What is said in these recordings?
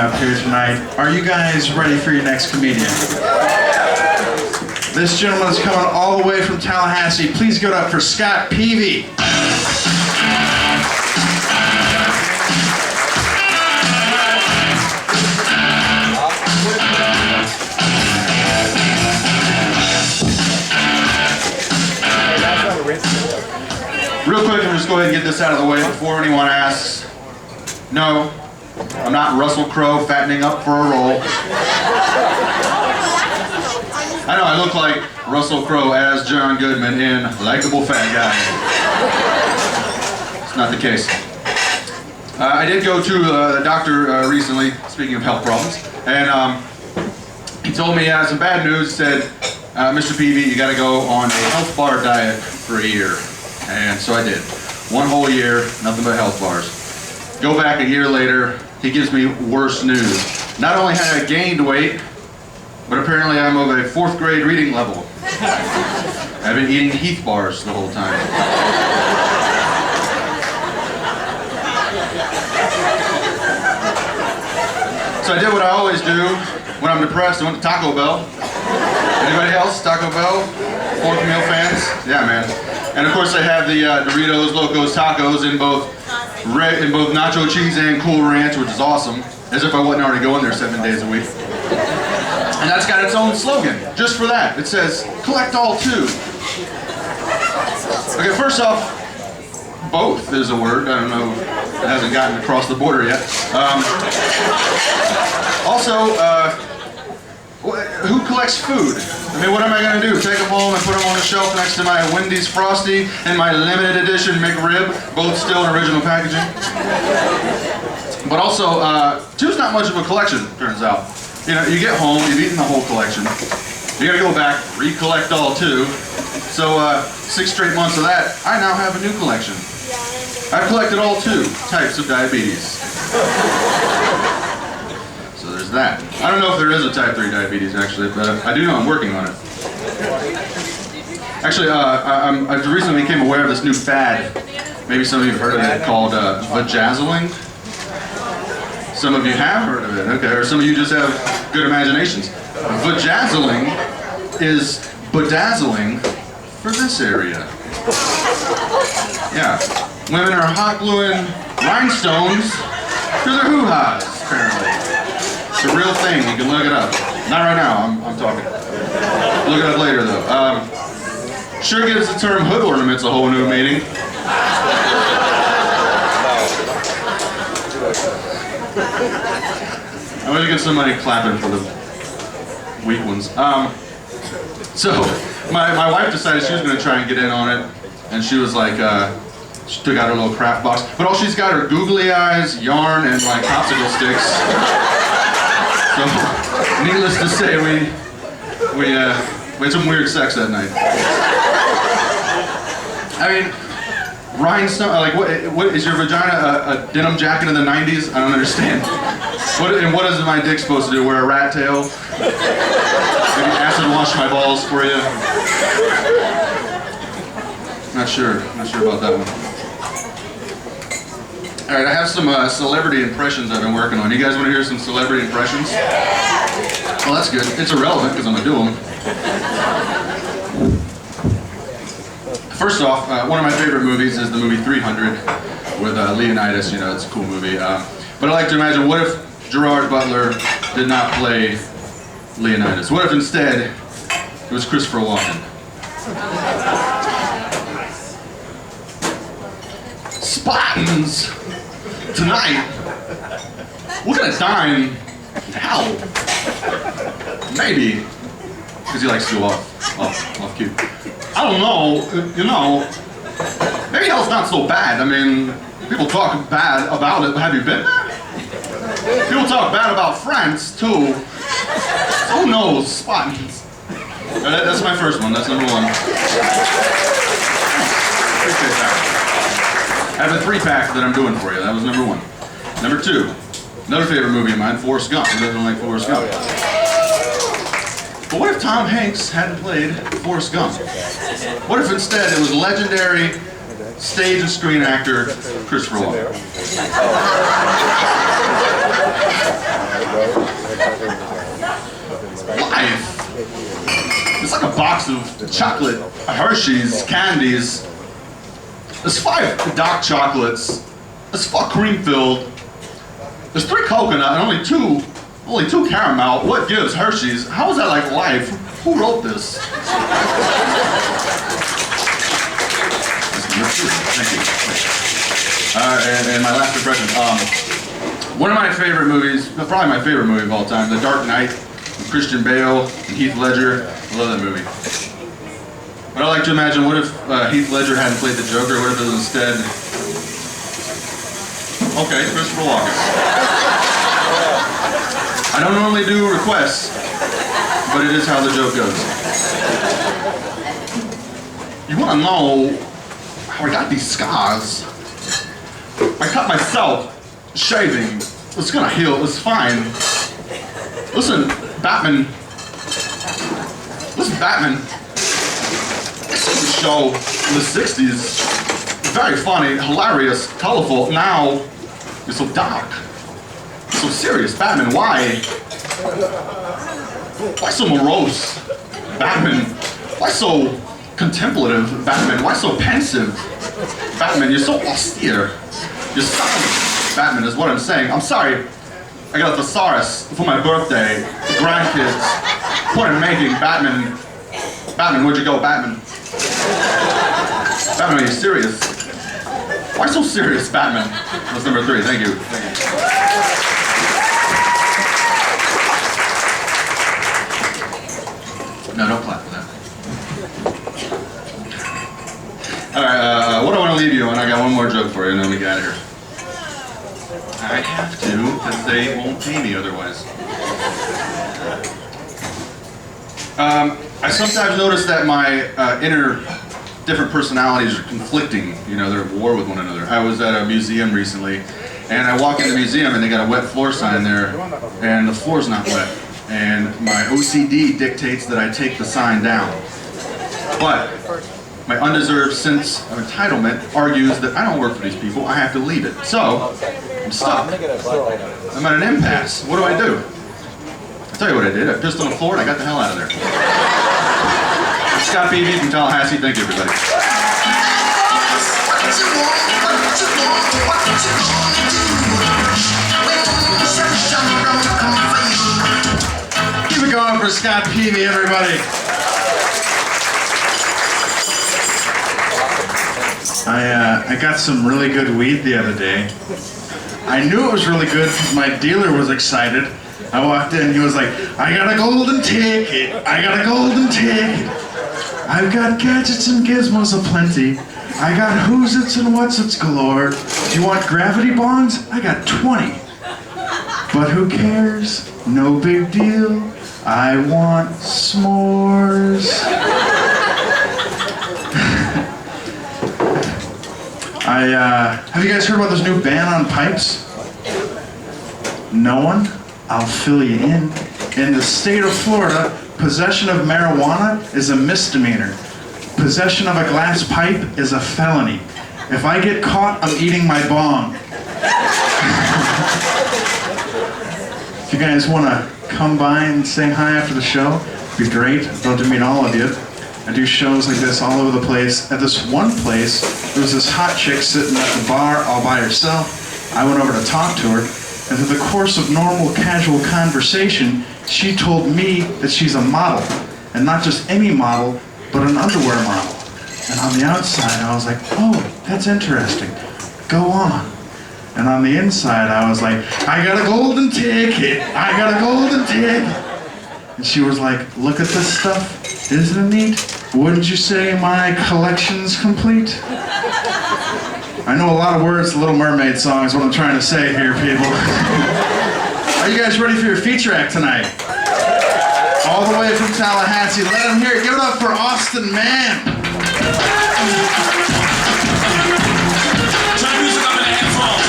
up here tonight. Are you guys ready for your next comedian? This gentleman is coming all the way from Tallahassee. Please give it up for Scott Peavy. Real quick, I'm just go ahead and get this out of the way before anyone asks. No, I'm not Russell Crowe fattening up for a role. I know I look like Russell Crowe as John Goodman in Likeable Fat Guy. It's not the case. I did go to the doctor recently, speaking of health problems, and he told me some bad news. He said, Mr. Peavy, you gotta go on a health bar diet for a year. And so I did. 1 whole year, nothing but health bars. Go back a year later, he gives me worse news. Not only had I gained weight, but apparently I'm of a 4th grade reading level. I've been eating Heath bars the whole time. So I did what I always do when I'm depressed. I went to Taco Bell. Anybody else? Taco Bell? 4th meal fans? Yeah, man. And of course they have the Doritos Locos Tacos in both nacho cheese and Cool Ranch, which is awesome. As if I wasn't already going there 7 days a week. And that's got its own slogan, just for that. It says, collect all 2. Okay, first off, both is a word. I don't know, it hasn't gotten across the border yet. Also, who collects food? I mean, what am I going to do? Take them home and put them on the shelf next to my Wendy's Frosty and my limited edition McRib, both still in original packaging? But also, 2's not much of a collection, turns out. You know, you get home, you've eaten the whole collection. You got to go back, recollect all 2. So 6 straight months of that, I now have a new collection. I've collected all 2 types of diabetes. So there's that. I don't know if there is a type 3 diabetes actually, but I do know I'm working on it. Actually, I recently became aware of this new fad. Maybe some of you have heard of it, called vajazzling. Some of you have heard of it, okay, or some of you just have good imaginations. Vajazzling is bedazzling for this area. Yeah, women are hot gluing rhinestones to their hoo-has, apparently. It's a real thing, you can look it up. Not right now, I'm talking. Look it up later though. Sure gives the term hood ornaments a whole new meaning. I'm gonna get somebody clapping for the weak ones. So, my wife decided she was gonna try and get in on it, and she was like, she took out her little craft box, but all she's got are googly eyes, yarn, and like popsicle sticks. So, needless to say, we had some weird sex that night. I mean, rhinestone, like what is your vagina a denim jacket in the 90s? I don't understand. What is my dick supposed to do? Wear a rat tail? Maybe acid wash my balls for you? Not sure about that one. All right, I have some celebrity impressions I've been working on. You guys want to hear some celebrity impressions? Well, that's good. It's irrelevant because I'm gonna do them. First off, one of my favorite movies is the movie 300 with Leonidas. You know, it's a cool movie. But I like to imagine, what if Gerard Butler did not play Leonidas? What if instead it was Christopher Walken? Spartans, tonight we're gonna dine in hell. Maybe because he likes to go off cue. I don't know, you know, maybe hell's not so bad. I mean, people talk bad about it. Have you been there? People talk bad about France, too. Who knows? Spartans. That's my first one. That's number 1. Appreciate that. I have a 3-pack that I'm doing for you. That was number 1. Number 2, another favorite movie of mine, Forrest Gump. Who doesn't like Forrest Gump? But what if Tom Hanks hadn't played Forrest Gump? What if instead it was legendary stage and screen actor Christopher Walken? box of chocolate Hershey's candies. There's 5 dark chocolates. There's 4 cream filled. There's 3 coconut and only two caramel. What gives Hershey's? How is that like life? Who wrote this? Thank you. And my last impression. One of my favorite movies, probably my favorite movie of all time, The Dark Knight, with Christian Bale and Heath Ledger. I love that movie. But I like to imagine, what if Heath Ledger hadn't played the Joker? What if it was instead... Okay, Christopher Walken. I don't normally do requests, but it is how the joke goes. You want to know how I got these scars? I cut myself shaving. It's gonna heal, it's fine. Listen, Batman. I saw the show in the 60s. Very funny, hilarious, colorful. Now, it's so dark. So serious. Batman, why? Why so morose? Batman, why so contemplative? Batman, why so pensive? Batman, you're so austere. You're silent. Batman is what I'm saying. I'm sorry. I got a thesaurus for my birthday. The grandkids. Point in making. Batman. Batman, where'd you go, Batman? Batman, are you serious? Why so serious, Batman? That's number 3. Thank you. No, don't clap for that. Alright, what do I want to leave you on? I got one more joke for you and then we get out of here. I have to, because they won't pay me otherwise. I sometimes notice that my inner different personalities are conflicting. You know, they're at war with one another. I was at a museum recently, and I walk in the museum and they got a wet floor sign there, and the floor's not wet. And my OCD dictates that I take the sign down. But my undeserved sense of entitlement argues that I don't work for these people, I have to leave it. So, I'm stuck. I'm at an impasse. What do I do? I'll tell you what I did. I pissed on the floor and I got the hell out of there. Scott Peavy from Tallahassee. Thank you, everybody. Keep it going for Scott Peavy, everybody. I got some really good weed the other day. I knew it was really good because my dealer was excited. I walked in, he was like, I got a golden ticket, I got a golden ticket. I've got gadgets and gizmos aplenty. I got who's its and what's its galore. Do you want gravity bonds? I got 20. But who cares? No big deal. I want s'mores. Have you guys heard about this new ban on pipes? No one? I'll fill you in. In the state of Florida, possession of marijuana is a misdemeanor. Possession of a glass pipe is a felony. If I get caught, I'm eating my bong. If you guys want to come by and say hi after the show, it'd be great. I'd love to meet all of you. I do shows like this all over the place. At this one place, there was this hot chick sitting at the bar all by herself. I went over to talk to her, and through the course of normal, casual conversation, she told me that she's a model. And not just any model, but an underwear model. And on the outside, I was like, oh, that's interesting. Go on. And on the inside, I was like, I got a golden ticket. I got a golden ticket. And she was like, look at this stuff. Isn't it neat? Wouldn't you say my collection's complete? I know a lot of words to Little Mermaid song is what I'm trying to say here, people. Are you guys ready for your feature act tonight? All the way from Tallahassee. Let them hear it. Give it up for Austin Mann. Turn music up in the headphones.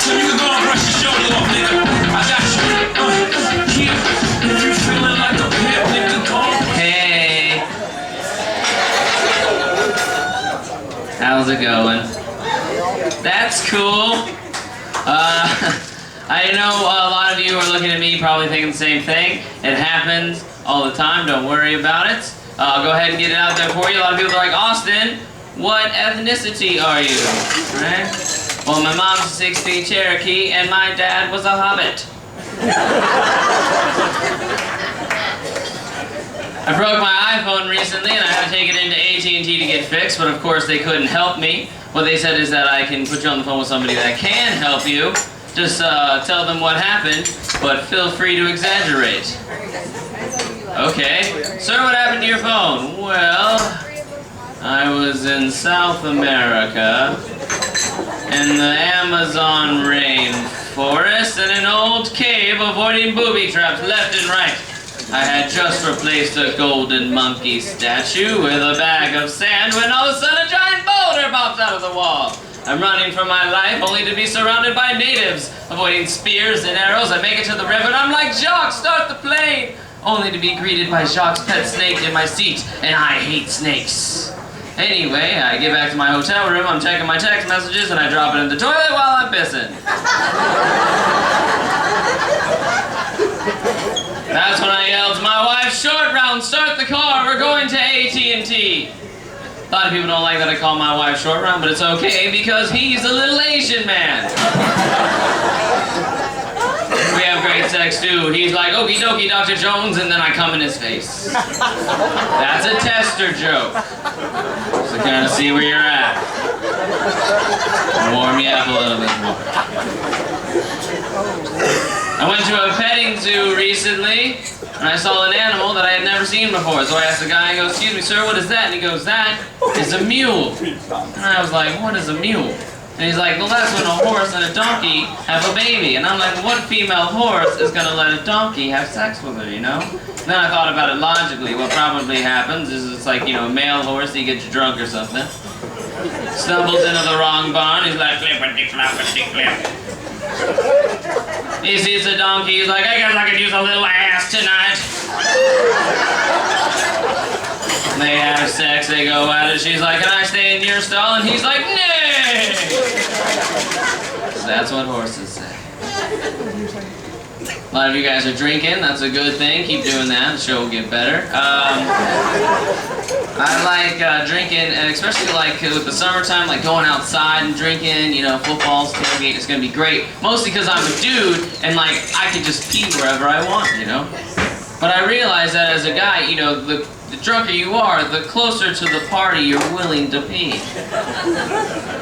So you can go and brush your shoulder off, nigga. I got you. Yeah. If you feeling like a pimp, nigga, go. Hey. How's it going? That's cool. I I know a lot of you are looking at me probably thinking the same thing. It happens all the time, don't worry about it. I'll go ahead and get it out there for you. A lot of people are like, Austin, what ethnicity are you? Right? Well, my mom's 16 Cherokee and my dad was a hobbit. I broke my iPhone recently and I had to take it into AT&T to get fixed, but of course they couldn't help me. What they said is that I can put you on the phone with somebody that can help you. Just tell them what happened, but feel free to exaggerate. Okay. Sir, what happened to your phone? Well, I was in South America, in the Amazon rainforest, in an old cave avoiding booby traps left and right. I had just replaced a golden monkey statue with a bag of sand when all of a sudden a giant boulder pops out of the wall. I'm running for my life only to be surrounded by natives, avoiding spears and arrows. I make it to the river and I'm like, Jacques, start the plane! Only to be greeted by Jacques' pet snake in my seat, and I hate snakes. Anyway, I get back to my hotel room, I'm checking my text messages, and I drop it in the toilet while I'm pissing. That's when I yelled to my wife, short round, start the car, we're going to AT&T. A lot of people don't like that I call my wife short round, but it's okay because he's a little Asian man. We have great sex too. He's like, okie dokie, Dr. Jones, and then I come in his face. That's a tester joke. So kind of see where you're at. Warm you up a little bit more. I went to a petting zoo recently, and I saw an animal that I had never seen before. So I asked the guy, I go, excuse me, sir, what is that? And he goes, that is a mule. And I was like, what is a mule? And he's like, well, that's when a horse and a donkey have a baby. And I'm like, what female horse is going to let a donkey have sex with her, you know? And then I thought about it logically. What probably happens is it's like, you know, a male horse, he gets drunk or something. Stumbles into the wrong barn. He's like, clip-a-dick-flap-a-dick-flip. He sees a donkey. He's like, I guess I could use a little ass tonight. They have sex, they go at it. She's like, can I stay in your stall? And he's like, nay! That's what horses say. A lot of you guys are drinking. That's a good thing. Keep doing that. The show will get better. I like drinking, and especially like with the summertime, like going outside and drinking, you know, footballs, tailgate, it's going to be great. Mostly because I'm a dude, and like, I can just pee wherever I want, you know? But I realize that as a guy, you know, the drunker you are, the closer to the party you're willing to pee.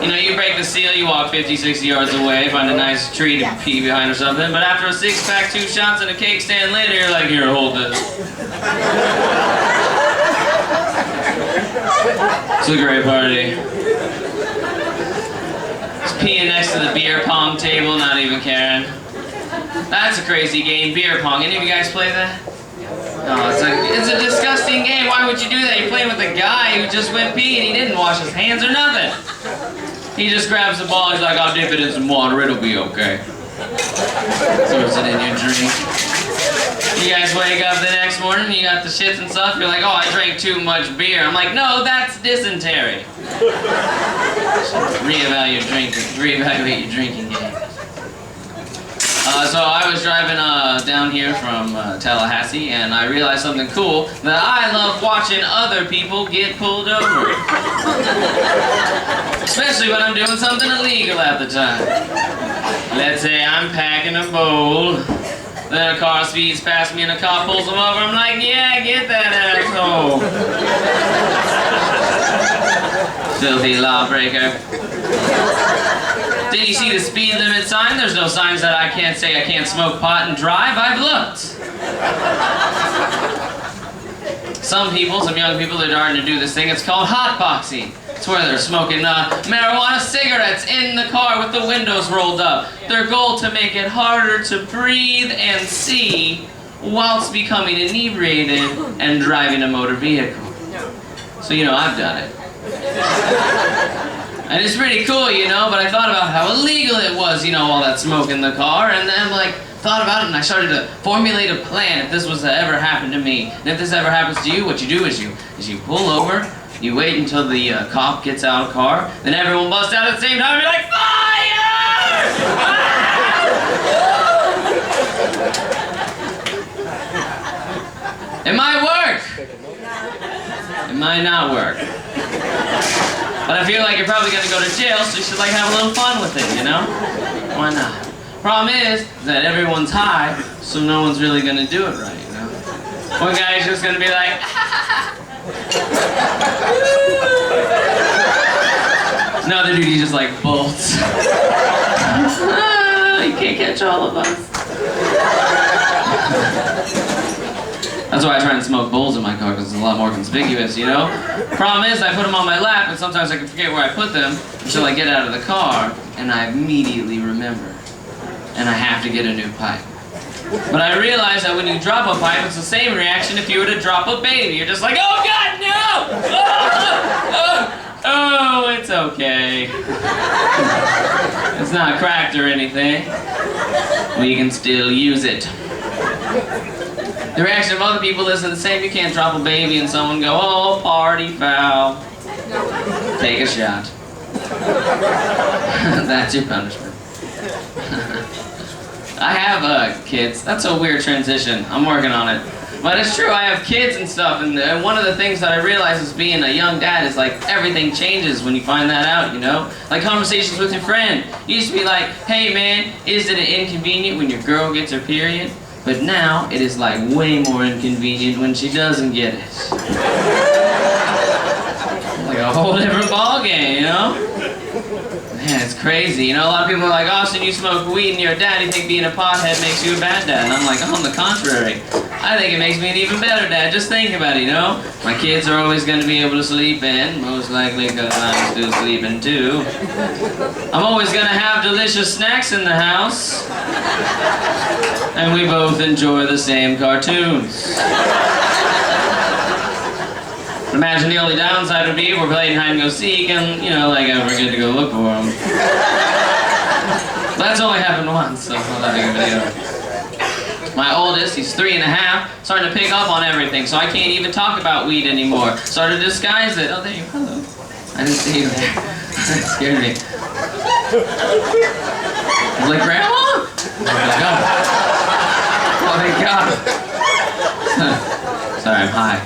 You know, you break the seal, you walk 50, 60 yards away, find a nice tree to pee behind or something, but after a six-pack, 2 shots, and a cake stand later, you're like, here, hold this. It's a great party. Just peeing next to the beer pong table, not even caring. That's a crazy game, beer pong. Any of you guys play that? No, it's a disgusting game. Why would you do that? You're playing with a guy who just went pee and he didn't wash his hands or nothing. He just grabs the ball, he's like, I'll dip it in some water, it'll be okay. Throws it in your drink. You guys wake up the next morning, you got the shits and stuff, you're like, oh, I drank too much beer. I'm like, no, that's dysentery. Reevaluate your drinking game. So I was driving down here from Tallahassee, and I realized something cool, that I love watching other people get pulled over. Especially when I'm doing something illegal at the time. Let's say I'm packing a bowl, then a car speeds past me and a cop pulls him over. I'm like, yeah, get that asshole. Filthy lawbreaker. Did you see the speed limit sign? There's no signs that I can't say I can't smoke pot and drive. I've looked. Some young people, they're starting to do this thing. It's called hotboxing. It's where they're smoking marijuana cigarettes in the car with the windows rolled up. Their goal to make it harder to breathe and see whilst becoming inebriated and driving a motor vehicle. So, you know, I've done it. And it's pretty cool, you know, but I thought about how illegal it was, you know, all that smoke in the car, and then, like, thought about it, and I started to formulate a plan if this was to ever happen to me. And if this ever happens to you, what you do is you pull over, you wait until the cop gets out of the car, then everyone busts out at the same time, and you're like, fire! Fire! might not work. But I feel like you're probably gonna go to jail, so you should like have a little fun with it, you know? Why not? Problem is that everyone's high, so no one's really gonna do it right, you know? One guy's just gonna be like, another dude, he just like bolts. You can't catch all of us. That's why I try and smoke bowls in my car, because it's a lot more conspicuous, you know? Problem is, I put them on my lap, and sometimes I can forget where I put them until I get out of the car, and I immediately remember. And I have to get a new pipe. But I realize that when you drop a pipe, it's the same reaction if you were to drop a baby. You're just like, oh God, no! Oh, it's okay. It's not cracked or anything. We can still use it. The reaction of other people isn't the same. You can't drop a baby and someone go, oh, party foul. Take a shot. That's your punishment. I have kids. That's a weird transition. I'm working on it. But it's true, I have kids and stuff, and one of the things that I realize as being a young dad is like everything changes when you find that out, you know? Like conversations with your friend. You used to be like, hey man, is it inconvenient when your girl gets her period? But now it is like way more inconvenient when she doesn't get it. Like a whole different ball game, you know? Man, it's crazy. You know, a lot of people are like, Austin, you smoke weed and you're a dad, you think being a pothead makes you a bad dad. And I'm like, on the contrary. I think it makes me an even better dad. Just think about it, you know? My kids are always going to be able to sleep in, most likely because I'm still sleeping too. I'm always going to have delicious snacks in the house. And we both enjoy the same cartoons. Imagine the only downside would be if we're playing hide and go seek and, you know, like I forget to go look for them. That's only happened once, so I'm not making a video. My oldest, he's 3.5, starting to pick up on everything, so I can't even talk about weed anymore. Started to disguise it. Oh, there you go. Hello. I didn't see you there. That scared me. I was like, Grandma? Oh my God. Sorry, I'm high.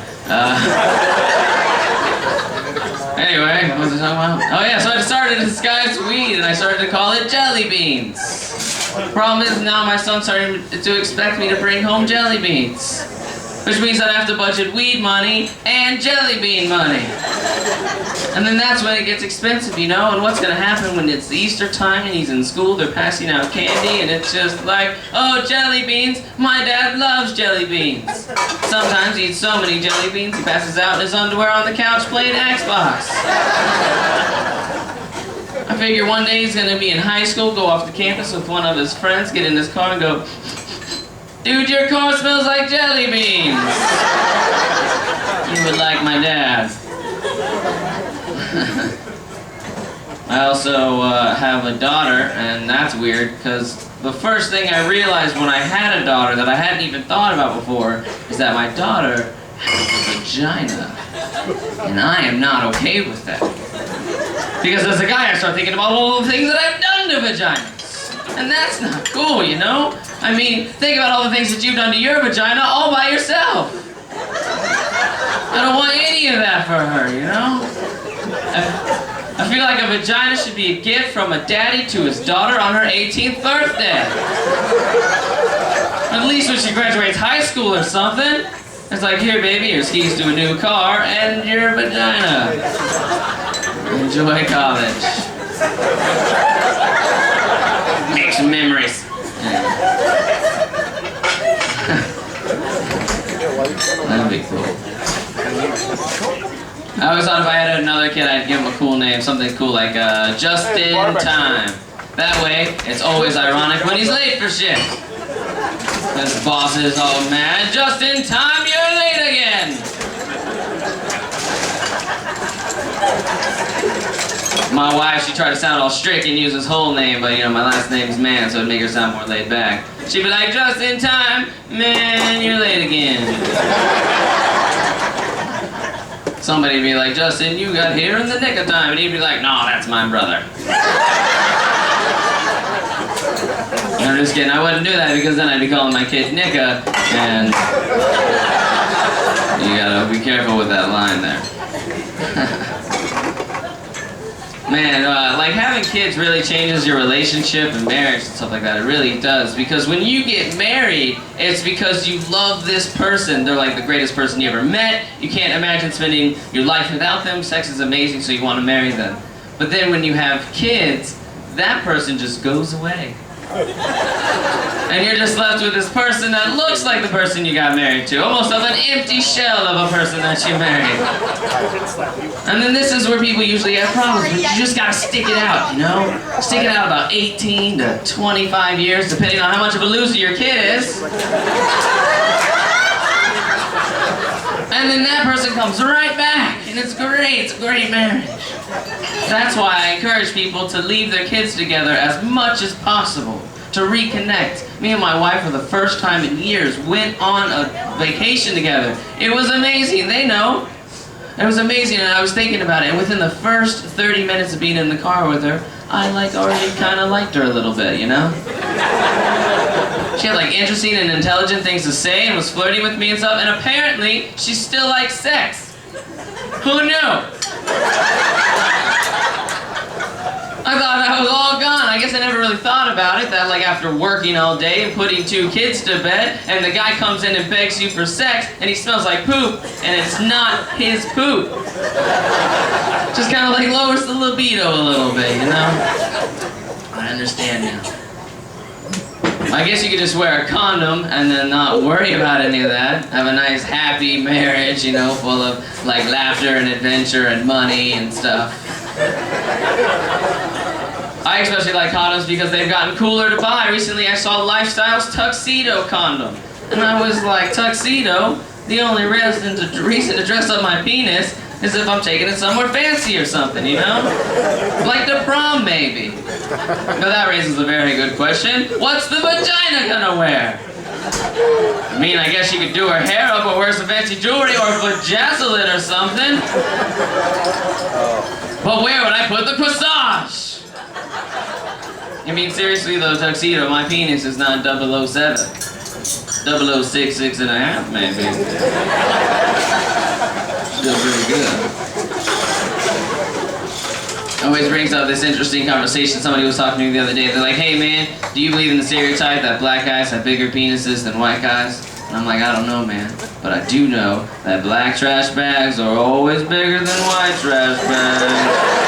Anyway, what was I talking about? Oh yeah, so I started to disguise weed and I started to call it jelly beans. Problem is now my son's starting to expect me to bring home jelly beans. Which means that I have to budget weed money and jelly bean money. And then that's when it gets expensive, you know? And what's gonna happen when it's Easter time and he's in school, they're passing out candy and it's just like, oh, jelly beans, my dad loves jelly beans. Sometimes he eats so many jelly beans, he passes out in his underwear on the couch playing Xbox. I figure one day he's gonna be in high school, go off the campus with one of his friends, get in his car and go, dude, your car smells like jelly beans. You would like my dad. I also have a daughter, and that's weird, because the first thing I realized when I had a daughter that I hadn't even thought about before is that my daughter has a vagina. And I am not okay with that. Because as a guy, I start thinking about all the things that I've done to vaginas. And that's not cool, you know? I mean, think about all the things that you've done to your vagina all by yourself. I don't want any of that for her, you know? I feel like a vagina should be a gift from a daddy to his daughter on her 18th birthday. At least when she graduates high school or something. It's like, here baby, here's keys to a new car and your vagina. Enjoy college. Make some memories. That'd be cool. I always thought if I had another kid, I'd give him a cool name, something cool like Just in Time. That way, it's always ironic when he's late for shit. His boss is all mad. Just in time, you're late again. My wife, she tried to sound all strict and use his whole name, but you know, my last name's Mann, so it'd make her sound more laid back. She'd be like, just in time, man, you're late again. Somebody'd be like, Justin, you got here in the nick of time, and he'd be like, no, that's my brother. I'm just kidding, I wouldn't do that because then I'd be calling my kid Nicka, and you gotta be careful with that line there. Man, like having kids really changes your relationship and marriage and stuff like that. It really does. Because when you get married, it's because you love this person. They're like the greatest person you ever met. You can't imagine spending your life without them. Sex is amazing, so you want to marry them. But then when you have kids, that person just goes away. And you're just left with this person that looks like the person you got married to. Almost of an empty shell of a person that you married. And then this is where people usually have problems. But you just gotta stick it out, you know? Stick it out about 18 to 25 years, depending on how much of a loser your kid is. And then that person comes right back, and it's great. It's a great marriage. That's why I encourage people to leave their kids together as much as possible, to reconnect. Me and my wife, for the first time in years, went on a vacation together. It was amazing. They know. It was amazing, and I was thinking about it, and within the first 30 minutes of being in the car with her, I already kind of liked her a little bit, you know? She had interesting and intelligent things to say and was flirting with me and stuff, and apparently she still likes sex. Who knew? I thought I was all gone. I guess I never really thought about it, that after working all day and putting 2 kids to bed, and the guy comes in and begs you for sex, and he smells like poop, and it's not his poop. Just kind of lowers the libido a little bit, you know? I understand now. I guess you could just wear a condom and then not worry about any of that. Have a nice, happy marriage, you know, full of laughter and adventure and money and stuff. I especially like condoms because they've gotten cooler to buy. Recently I saw Lifestyle's tuxedo condom. And I was like, tuxedo? The only reason to dress up my penis is if I'm taking it somewhere fancy or something, you know? Like the prom, maybe. But that raises a very good question. What's the vagina gonna wear? I mean, I guess you could do her hair up or wear some fancy jewelry or vajazzle it or something. But where would I put the corsage? I mean, seriously though, tuxedo, my penis is not 007. 0066 and a half, maybe. Still pretty good. Always brings up this interesting conversation. Somebody was talking to me the other day. They're like, hey man, do you believe in the stereotype that black guys have bigger penises than white guys? And I'm like, I don't know, man. But I do know that black trash bags are always bigger than white trash bags.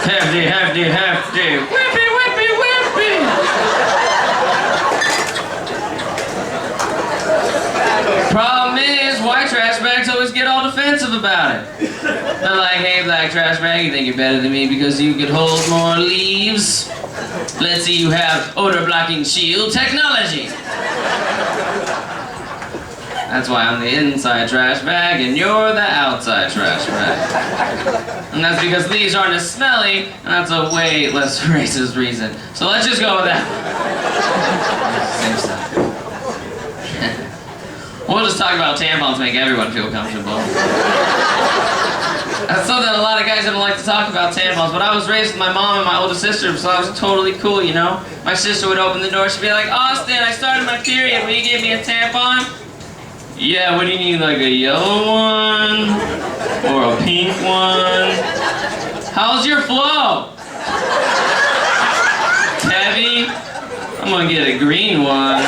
Hefty, hefty, hefty. Whippy, whippy, whippy. Problem is, white trash bags always get all defensive about it. They're like, hey, black trash bag, you think you're better than me because you could hold more leaves? Let's see, you have odor-blocking shield technology. That's why I'm the inside trash bag and you're the outside trash bag. And that's because leaves aren't as smelly, and that's a way less racist reason. So let's just go with that. Same stuff. We'll just talk about tampons to make everyone feel comfortable. That's something a lot of guys don't like to talk about, tampons, but I was raised with my mom and my older sister, so I was totally cool, you know? My sister would open the door, she'd be like, Austin, I started my period, will you give me a tampon? Yeah, what do you need, like a yellow one? Or a pink one? How's your flow? Heavy? I'm gonna get a green one.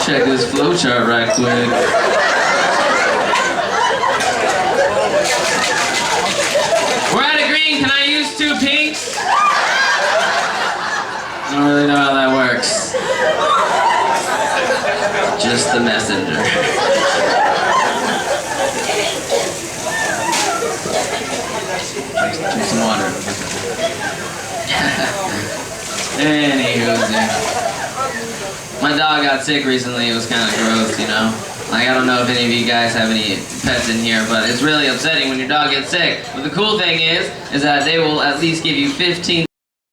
Check this flow chart right quick. We're out of green, can I use 2 pinks? I don't really know how that works. Just the messenger. Drink some water. Anywho, my dog got sick recently. It was kind of gross, you know? I don't know if any of you guys have any pets in here, but it's really upsetting when your dog gets sick. But the cool thing is that they will at least give you 15